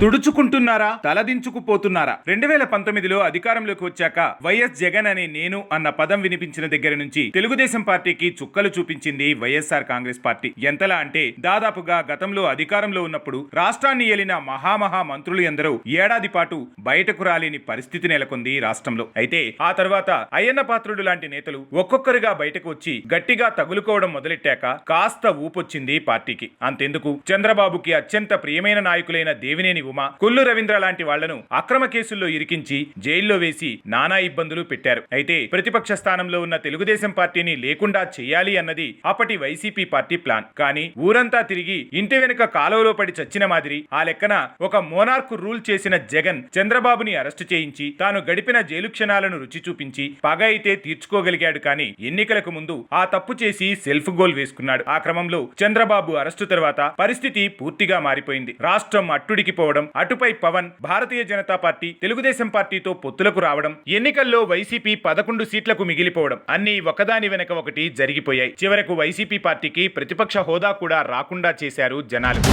తుడుచుకుంటున్నారా, తలదించుకుపోతున్నారా? 2019లో అధికారంలోకి వచ్చాక వైఎస్ జగన్ అని నేను అన్న పదం వినిపించిన దగ్గర నుంచి తెలుగుదేశం పార్టీకి చుక్కలు చూపించింది వైఎస్ఆర్ కాంగ్రెస్ పార్టీ. ఎంతలా అంటే దాదాపుగా గతంలో అధికారంలో ఉన్నప్పుడు రాష్ట్రాన్ని ఏలిన మహామహా మంత్రులు ఎందరో ఏడాది పాటు బయటకు రాలేని పరిస్థితి నెలకొంది రాష్ట్రంలో. అయితే ఆ తర్వాత అయ్యన్న పాత్రుడు లాంటి నేతలు ఒక్కొక్కరుగా బయటకు వచ్చి గట్టిగా తగులుకోవడం మొదలెట్టాక కాస్త ఊపొచ్చింది పార్టీకి. అంతెందుకు, చంద్రబాబుకి అత్యంత ప్రియమైన నాయకులైన దేవినేని ఉమా, కొల్లు రవీంద్ర లాంటి వాళ్లను అక్రమ కేసుల్లో ఇరికించి జైల్లో వేసి నానా ఇబ్బందులు పెట్టారు. అయితే ప్రతిపక్ష స్థానంలో ఉన్న తెలుగుదేశం పార్టీని లేకుండా చేయాలి అన్నది అప్పటి వైసీపీ పార్టీ ప్లాన్. కానీ ఊరంతా తిరిగి ఇంటి వెనుక కాలువలో పడి చచ్చిన మాదిరి ఆ లెక్కన ఒక మోనార్కు రూల్ చేసిన జగన్ చంద్రబాబుని అరెస్టు చేయించి తాను గడిపిన జైలు క్షణాలను రుచి చూపించి పగ అయితే తీర్చుకోగలిగాడు. కానీ ఎన్నికలకు ముందు ఆ తప్పు చేసి సెల్ఫ్ గోల్ వేసుకున్నాడు. ఆ క్రమంలో చంద్రబాబు అరెస్టు తర్వాత పరిస్థితి పూర్తిగా మారిపోయింది. రాష్ట్రం అట్టుడికి పోవడం, అటుపై పవన్ భారతీయ జనతా పార్టీ తెలుగుదేశం పార్టీతో పొత్తులకు రావడం, ఎన్నికల్లో వైసీపీ 11 సీట్లకు మిగిలిపోవడం అన్ని ఒకదాని వెనక ఒకటి జరిగిపోయాయి. చివరకు వైసీపీ పార్టీకి ప్రతిపక్ష హోదా కూడా రాకుండా చేశారు జనాలు.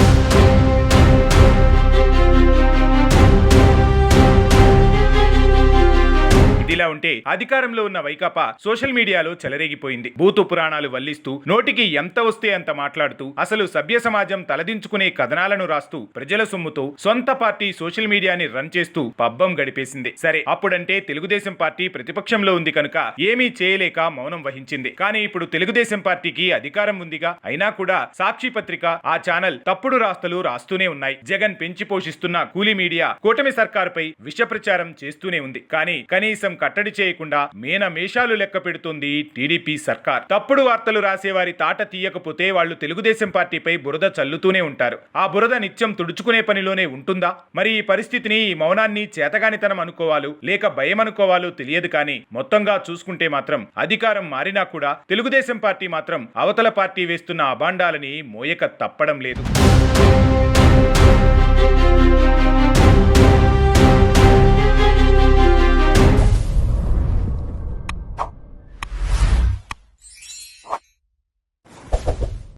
ఇదిలా ఉంటే అధికారంలో ఉన్న వైకాపా సోషల్ మీడియాలో చెలరేగిపోయింది. భూతు పురాణాలు వల్లిస్తూ నోటికి ఎంత వస్తే అంత మాట్లాడుతూ అసలు సభ్య సమాజం తలదించుకునే కథనాలను రాస్తూ ప్రజల సొమ్ముతో సొంత పార్టీ సోషల్ మీడియాని రన్ చేస్తూ పబ్బం గడిపేసింది. సరే, అప్పుడంటే తెలుగుదేశం పార్టీ ప్రతిపక్షంలో ఉంది కనుక ఏమీ చేయలేక మౌనం వహించింది. కానీ ఇప్పుడు తెలుగుదేశం పార్టీకి అధికారం ఉందిగా, అయినా కూడా సాక్షి పత్రిక, ఆ ఛానల్ తప్పుడు రాస్తలు రాస్తూనే ఉన్నాయి. జగన్ పెంచి పోషిస్తున్న కూలీ మీడియా కూటమి సర్కారుపై విష ప్రచారం చేస్తూనే ఉంది. కానీ కనీసం కట్టడి చేయకుండా మేషాలు లెక్క పెడుతుంది టీడీపీ సర్కార్. తప్పుడు వార్తలు రాసేవారి తాట తీయకపోతే వాళ్ళు తెలుగుదేశం పార్టీపై బురద చల్లుతూనే ఉంటారు. ఆ బురద నిత్యం తుడుచుకునే పనిలోనే ఉంటుందా? మరి ఈ పరిస్థితిని, ఈ మౌనాన్ని చేతగానితనం అనుకోవాలో లేక భయం అనుకోవాలో తెలియదు. కానీ మొత్తంగా చూసుకుంటే మాత్రం అధికారం మారినా కూడా తెలుగుదేశం పార్టీ మాత్రం అవతల పార్టీ వేస్తున్న అభాండాలని మోయక తప్పడం లేదు.